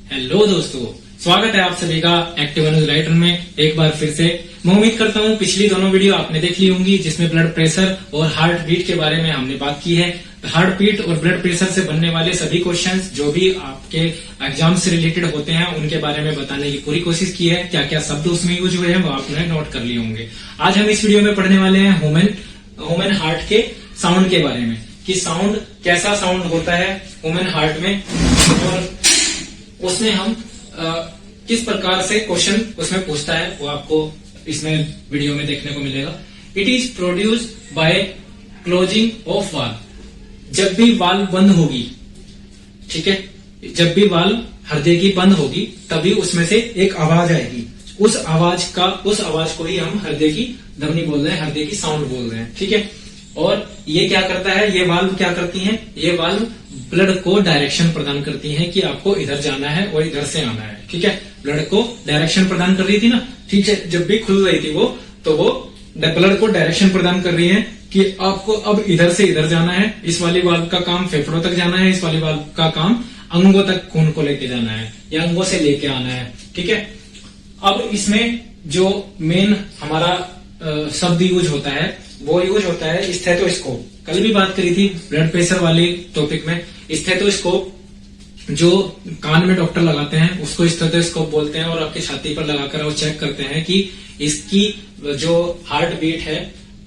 Hello दोस्तों, स्वागत है आप सभी का एक्टिव न्यूज राइटर में एक बार फिर से। मैं उम्मीद करता हूँ पिछली दोनों वीडियो आपने देख ली होंगी, जिसमें ब्लड प्रेशर और हार्ट बीट के बारे में हमने बात की है। हार्ट बीट और ब्लड प्रेशर से बनने वाले सभी क्वेश्चंस जो भी आपके एग्जाम से रिलेटेड होते हैं उनके बारे में बताने की पूरी कोशिश की है। क्या क्या शब्द उसमें यूज हुए हैं वो आपने नोट कर लिए होंगे। आज हम इस वीडियो में पढ़ने वाले हैं ह्यूमन हार्ट के साउंड के बारे में, कि साउंड कैसा साउंड होता है ह्यूमन हार्ट में, और उसमें हम किस प्रकार से क्वेश्चन उसमें पूछता है वो आपको इसमें वीडियो में देखने को मिलेगा। It is produce by closing of valve. जब भी वाल्व बंद होगी, ठीक है, जब भी वाल्व हृदय की बंद होगी तभी उसमें से एक आवाज आएगी। उस आवाज को ही हम हृदय की ध्वनि बोल रहे हैं, हृदय की साउंड बोल रहे हैं, ठीक है। और ये क्या करता है, ये वाल्व क्या करती हैं, ये वाल्व ब्लड को डायरेक्शन प्रदान करती हैं कि आपको इधर जाना है और इधर से आना है, ठीक है। ब्लड को डायरेक्शन प्रदान कर रही थी ना, ठीक है। जब भी खुल रही थी वो ब्लड को डायरेक्शन प्रदान कर रही है कि आपको अब इधर से इधर जाना है। इस वाली वाल्व का काम फेफड़ों तक जाना है, इस वाली वाल्व का काम अंगों तक खून को लेके जाना है या अंगों से लेके आना है, ठीक है। अब इसमें जो मेन हमारा शब्द यूज होता है वो यूज होता है स्टेथोस्कोप। कल भी बात करी थी ब्लड प्रेशर वाले टॉपिक में। स्टेथोस्कोप जो कान में डॉक्टर लगाते हैं उसको स्टेथोस्कोप बोलते हैं, और आपकी छाती पर लगाकर वो चेक करते हैं कि इसकी जो हार्ट बीट है,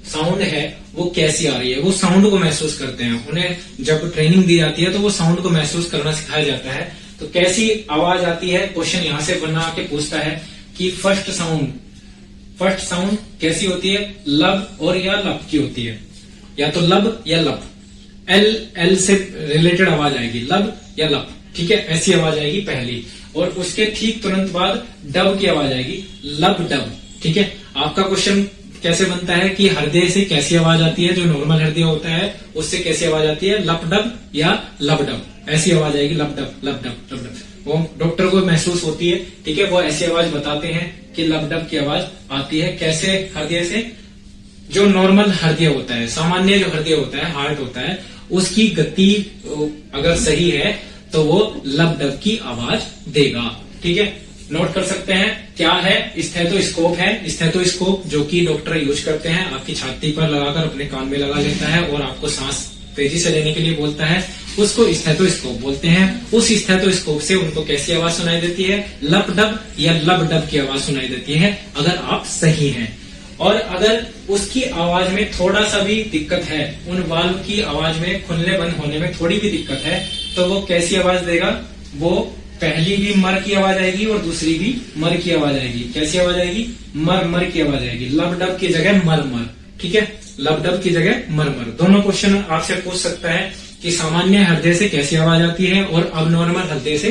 साउंड है, वो कैसी आ रही है। वो साउंड को महसूस करते हैं। उन्हें जब ट्रेनिंग दी जाती है तो वो साउंड को महसूस करना सिखाया जाता है। तो कैसी आवाज आती है, क्वेश्चन यहाँ से बना के पूछता है कि फर्स्ट साउंड कैसी होती है, लब और या लब की होती है, या तो लब या लब। एल से रिलेटेड आवाज आएगी, लब या लब, ठीक है। ऐसी आवाज आएगी पहली, और उसके ठीक तुरंत बाद डब की आवाज आएगी, लब डब, ठीक है। आपका क्वेश्चन कैसे बनता है कि हृदय से कैसी आवाज आती है, जो नॉर्मल हृदय होता है उससे कैसी आवाज आती है, लब डब या लब डब, ऐसी आवाज आएगी, लब डब लब डब लब डब। वो डॉक्टर को महसूस होती है, ठीक है। वो ऐसी आवाज बताते हैं कि लब डब की आवाज आती है। कैसे, हृदय से जो नॉर्मल हृदय होता है, सामान्य जो हृदय होता है, हार्ट होता है, उसकी गति अगर सही है तो वो लब डब की आवाज देगा, ठीक है। नोट कर सकते हैं क्या है, स्टेथोस्कोप है। स्टेथोस्कोप जो कि डॉक्टर यूज करते हैं, आपकी छाती पर लगाकर अपने कान में लगा लेता है और आपको सांस तेजी से लेने के लिए बोलता है, उसको स्टेथोस्कोप बोलते हैं। उस स्टेथोस्कोप से उनको कैसी आवाज सुनाई देती है, लब डब या लब डब की आवाज सुनाई देती है, अगर आप सही हैं। और अगर उसकी आवाज में थोड़ा सा भी दिक्कत है, उन वाल्व की आवाज में खुलने बंद होने में थोड़ी भी दिक्कत है, तो वो कैसी आवाज देगा, वो पहली भी मर की आवाज आएगी और दूसरी भी मर की आवाज आएगी। कैसी आवाज आएगी, मर की आवाज आएगी। लब डब की जगह मर, ठीक है। लब डब की जगह मर। दोनों क्वेश्चन आपसे पूछ सकता है कि सामान्य हृदय से कैसी आवाज आती है और अब नॉर्मल हृदय से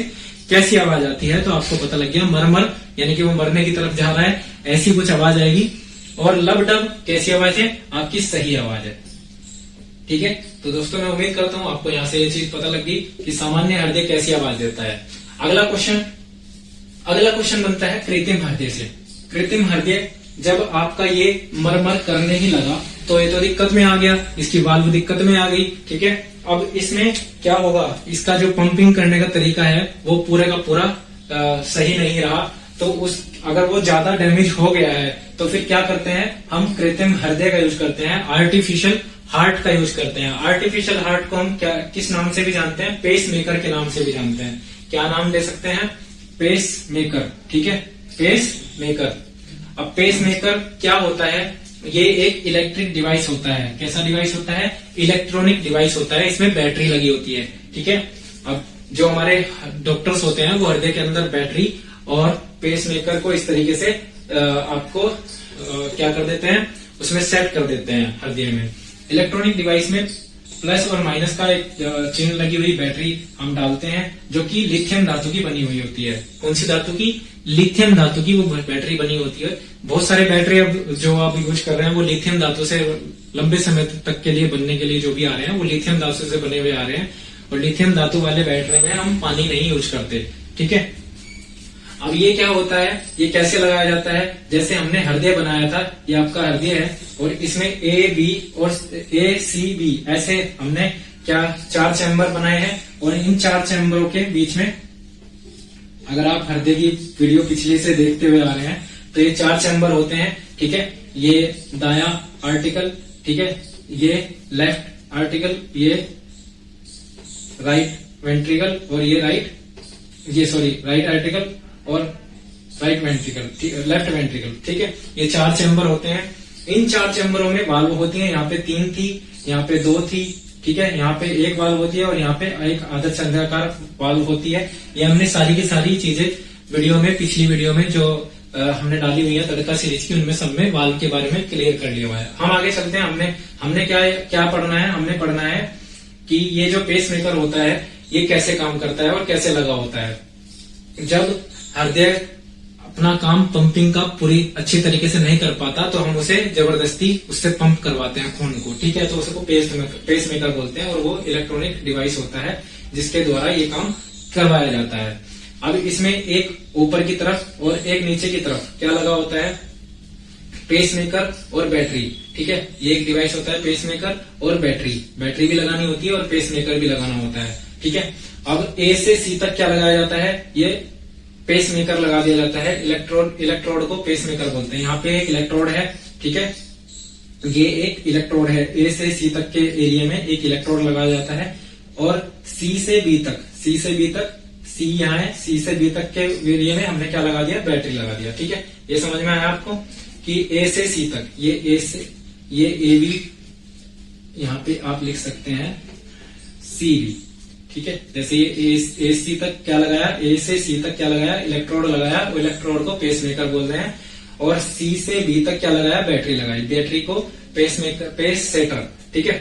कैसी आवाज आती है। तो आपको पता लग गया, मर यानी कि वो मरने की तरफ जा रहा है, ऐसी कुछ आवाज आएगी। और लब डब कैसी आवाज है, आपकी सही आवाज है, ठीक है। तो दोस्तों मैं उम्मीद करता हूँ आपको यहाँ से ये चीज पता लग गई कि सामान्य हृदय कैसी आवाज देता है। अगला क्वेश्चन बनता है कृत्रिम हृदय से। कृत्रिम हृदय जब आपका ये मरमर करने ही लगा तो ये तो दिक्कत में आ गया, इसकी वाल्व दिक्कत में आ गई, ठीक है। अब इसमें क्या होगा, इसका जो पंपिंग करने का तरीका है वो पूरे का पूरा सही नहीं रहा। तो अगर वो ज्यादा डैमेज हो गया है तो फिर क्या करते हैं, हम कृत्रिम हृदय का यूज करते हैं, आर्टिफिशियल हार्ट का यूज करते हैं। आर्टिफिशियल हार्ट को हम किस नाम से भी जानते हैं, पेस मेकर के नाम से भी जानते हैं। क्या नाम दे सकते हैं, पेस मेकर, ठीक है, पेस मेकर। अब पेस मेकर क्या होता है, ये एक इलेक्ट्रिक डिवाइस होता है। कैसा डिवाइस होता है, इलेक्ट्रॉनिक डिवाइस होता है, इसमें बैटरी लगी होती है, ठीक है। अब जो हमारे डॉक्टर्स होते हैं वो हृदय के अंदर बैटरी और पेस मेकर को इस तरीके से आपको क्या कर देते हैं, उसमें सेट कर देते हैं हृदय में। इलेक्ट्रॉनिक डिवाइस में प्लस और माइनस का एक चिन्ह लगी हुई बैटरी हम डालते हैं, जो कि लिथियम धातु की बनी हुई होती है। कौन सी धातु की, लिथियम धातु की वो बैटरी बनी होती है। बहुत सारे बैटरी अब जो आप यूज कर रहे हैं वो लिथियम धातु से लंबे समय तक के लिए बनने के लिए जो भी आ रहे हैं वो लिथियम धातु से बने हुए आ रहे हैं। और लिथियम धातु वाले बैटरी में हम पानी नहीं यूज करते, ठीक है। अब ये क्या होता है, ये कैसे लगाया जाता है, जैसे हमने हृदय बनाया था, ये आपका हृदय है और इसमें ए बी और ए सी बी ऐसे हमने क्या 4 चैम्बर बनाए हैं, और इन 4 चैम्बरों के बीच में अगर आप हृदय की वीडियो पिछले से देखते हुए आ रहे हैं तो ये 4 चैम्बर होते हैं, ठीक है। ये दायां आर्टिकल, ठीक है, ये लेफ्ट आर्टिकल, ये राइट वेंट्रिकल और ये राइट आर्टिकल और राइट वेंट्रिकल, लेफ्ट वेंट्रिकल, ठीक है। ये 4 चैम्बर होते हैं। इन 4 चैम्बरों में वाल्व होती है। यहाँ पे 3 थी, यहाँ पे 2 थी, ठीक है। यहाँ पे एक वाल्व होती है और यहाँ पे एक आधा चंद्राकार वाल्व होती है। ये हमने सारी की सारी चीजें वीडियो में, पिछली वीडियो में जो हमने डाली हुई है तड़का सीरीज की, उनमें सब में वाल्व के बारे में क्लियर कर लिया हुआ है। हम आगे चलते हैं। हमने क्या पढ़ना है? हमने पढ़ना है कि ये जो पेस मेकर होता है ये कैसे काम करता है और कैसे लगा होता है। जब हृदय अपना काम पंपिंग का पूरी अच्छी तरीके से नहीं कर पाता तो हम उसे जबरदस्ती उससे पंप करवाते हैं खून को, ठीक है। तो उसको पेस मेकर बोलते हैं और वो इलेक्ट्रॉनिक डिवाइस होता है जिसके द्वारा ये काम करवाया जाता है। अब इसमें एक ऊपर की तरफ और एक नीचे की तरफ क्या लगा होता है? पेस मेकर और बैटरी, ठीक है। ये एक डिवाइस होता है पेस मेकर और बैटरी भी लगानी होती है और पेस मेकर भी लगाना होता है, ठीक है। अब ए से सी तक क्या लगाया जाता है? ये पेस मेकर लगा दिया जाता है। इलेक्ट्रोड को पेस मेकर बोलते हैं। यहाँ पे एक इलेक्ट्रोड है, ठीक है, ये एक इलेक्ट्रोड है। ए से सी तक के एरिया में एक इलेक्ट्रोड लगाया जाता है और सी से बी तक, सी यहाँ है, सी से बी तक के एरिया में हमने क्या लगा दिया? बैटरी लगा दिया, ठीक है। ये समझ में आया आपको कि ए से सी तक, ये ए बी, यहाँ पे आप लिख सकते हैं सी बी, ठीक है। जैसे ये ए सी तक क्या लगाया? ए से सी तक क्या लगाया? इलेक्ट्रोड लगाया। वो इलेक्ट्रोड को पेस मेकर बोल रहे हैं। और सी से बी तक क्या लगाया? बैटरी लगाई। बैटरी को पेस सेटर, ठीक है,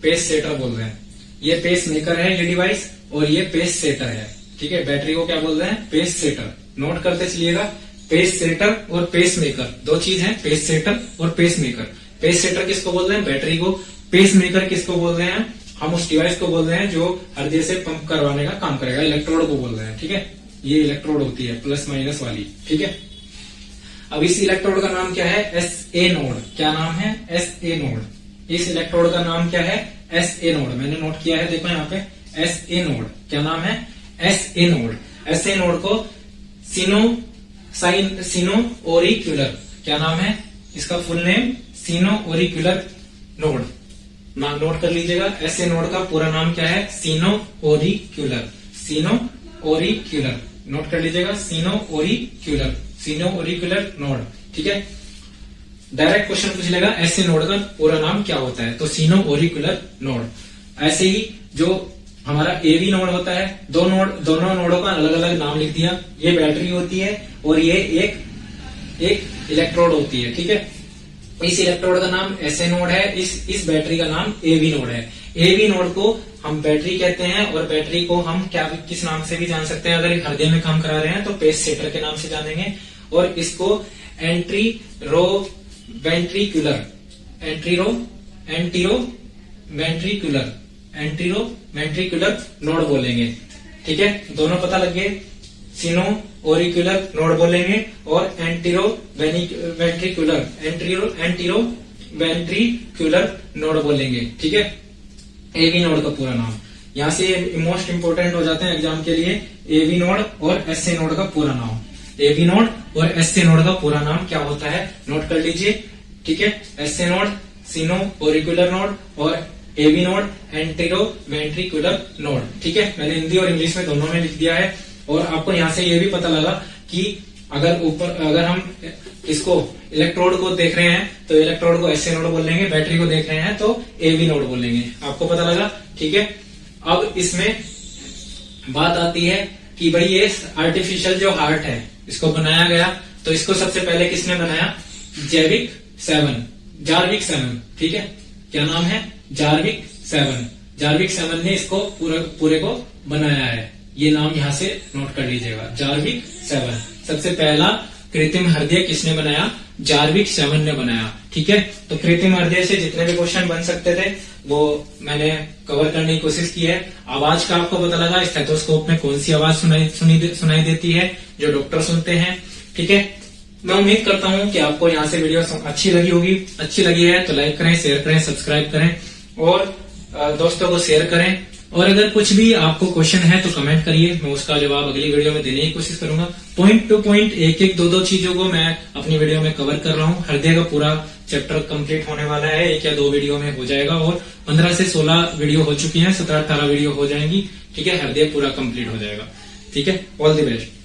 पेस सेटर बोल रहे हैं। ये पेस मेकर है ये डिवाइस और ये पेस सेटर है, ठीक है। बैटरी को क्या बोल रहे हैं? Pace shutter. नोट करते चलिएगा, पेस सेटर और पेस मेकर दो चीज है, पेस सेटर और पेस मेकर। पेस सेटर किसको बोल रहे हैं? बैटरी को। पेस मेकर किसको बोल रहे हैं? हम उस डिवाइस को बोल रहे हैं जो हृदय से पंप करवाने का काम करेगा, इलेक्ट्रोड को बोल रहे हैं, ठीक है। ये इलेक्ट्रोड होती है प्लस माइनस वाली, ठीक है। अब इस इलेक्ट्रोड का नाम क्या है? SA node. क्या नाम है? SA node. इस इलेक्ट्रोड का नाम क्या है? SA node. मैंने नोट किया है, देखो यहाँ पे SA नोड। क्या नाम है? SA node. SA नोड को सिनो-ओरिक्युलर, क्या नाम है इसका फुल नेम? सिनो-ओरिक्युलर नोड। नाम नोट कर लीजिएगा। SA नोड का पूरा नाम क्या है? सिनो-ओरिक्युलर। सिनो-ओरिक्युलर नोट कर लीजिएगा, सिनो-ओरिक्युलर नोड, ठीक है। डायरेक्ट क्वेश्चन पूछ लेगा SA नोड का पूरा नाम क्या होता है, तो सिनो-ओरिक्युलर नोड। ऐसे ही जो हमारा AV नोड होता है, दोनों नोडों का अलग अलग नाम लिख दिया। ये बैटरी होती है और ये एक इलेक्ट्रोड होती है, ठीक है। इस इलेक्ट्रोड का नाम SA नोड है, इस बैटरी का नाम AV नोड है। AV नोड को हम बैटरी कहते हैं और बैटरी को हम किस नाम से भी जान सकते हैं। अगर हृदय में काम करा रहे हैं तो पेस सेटर के नाम से जानेंगे और इसको एंटीरो वेंट्रिकुलर नोड बोलेंगे, ठीक है। दोनों पता लग गए, सिनो ओरिकुलर नोड बोलेंगे और एंटीरो वेंट्रिकुलर नोड बोलेंगे, ठीक है। एवी नोड का पूरा नाम यहाँ से मोस्ट इंपोर्टेंट हो जाते हैं एग्जाम के लिए। एवी नोड और SA नोड का पूरा नाम, एवी नोड और SA नोड का पूरा नाम क्या होता है, नोट कर लीजिए, ठीक है। SA नोड सिनो ओरिकुलर नोड और AV node antero ventricular node, ठीक है। मैंने हिंदी और इंग्लिश में दोनों में लिख दिया है। और आपको यहाँ से ये भी पता लगा कि अगर हम इसको इलेक्ट्रोड को देख रहे हैं तो इलेक्ट्रोड को SA नोड बोलेंगे, बैटरी को देख रहे हैं तो AV नोड बोलेंगे। आपको पता लगा, ठीक है। अब इसमें बात आती है कि भाई ये आर्टिफिशियल जो हार्ट है इसको बनाया गया, तो इसको सबसे पहले किसने बनाया? जार्विक 7, ठीक है। क्या नाम है? जार्विक 7 ने इसको पूरे को बनाया है। ये नाम यहाँ से नोट कर लीजिएगा, जार्विक 7। सबसे पहला कृत्रिम हृदय किसने बनाया? जार्विक 7 ने बनाया, ठीक है। तो कृत्रिम हृदय से जितने भी क्वेश्चन बन सकते थे वो मैंने कवर करने की कोशिश की है। आवाज का आपको पता लगा, स्टेथोस्कोप में कौन सी आवाज सुनाई देती है, जो डॉक्टर सुनते हैं, ठीक है। मैं उम्मीद करता हूँ कि आपको यहाँ से वीडियो अच्छी लगी होगी। अच्छी लगी है तो लाइक करें, शेयर करें, सब्सक्राइब करें और दोस्तों को शेयर करें और अगर कुछ भी आपको क्वेश्चन है तो कमेंट करिए, मैं उसका जवाब अगली वीडियो में देने की कोशिश करूंगा। पॉइंट टू पॉइंट एक एक दो चीजों को मैं अपनी वीडियो में कवर कर रहा हूँ। हृदय का पूरा चैप्टर कंप्लीट होने वाला है, 1 या 2 वीडियो में हो जाएगा, और 15 से 16 वीडियो हो चुकी हैं, 17-18 वीडियो हो जाएंगी। ठीक है, हृदय पूरा कंप्लीट हो जाएगा। ठीक है, ऑल द बेस्ट।